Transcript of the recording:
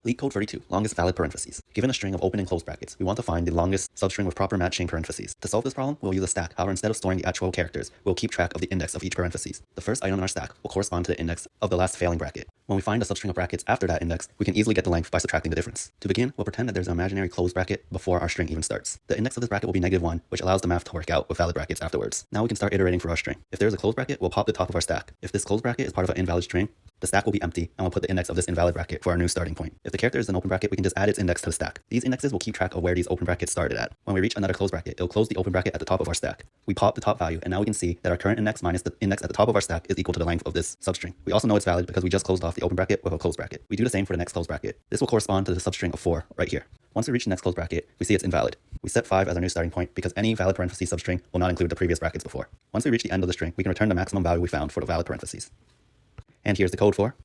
LeetCode 32, longest valid parentheses. Given a string of open and closed brackets, we want to find the longest substring with proper matching parentheses. To solve this problem, we'll use a stack. However, instead of storing the actual characters, we'll keep track of the index of each parentheses. The first item in our stack will correspond to the index of the last failing bracket. When we find a substring of brackets after that index, we can easily get the length by subtracting the difference. To begin, we'll pretend that there's an imaginary closed bracket before our string even starts. The index of this bracket will be -1, which allows the math to work out with valid brackets afterwards. Now we can start iterating for our string. If there's a closed bracket, we'll pop the top of our stack. If this closed bracket is part of an invalid string, the stack will be empty, and we'll put the index of this invalid bracket for our new starting point. If the character is an open bracket, we can just add its index to the stack. These indexes will keep track of where these open brackets started at. When we reach another closed bracket, it'll close the open bracket at the top of our stack. We pop the top value, and now we can see that our current index minus the index at the top of our stack is equal to the length of this substring. We also know it's valid because we just closed off the open bracket with a closed bracket. We do the same for the next closed bracket. This will correspond to the substring of 4 right here. Once we reach the next closed bracket, we see it's invalid. We set 5 as our new starting point because any valid parentheses substring will not include the previous brackets before. Once we reach the end of the string, we can return the maximum value we found for the valid parentheses. And here's the code for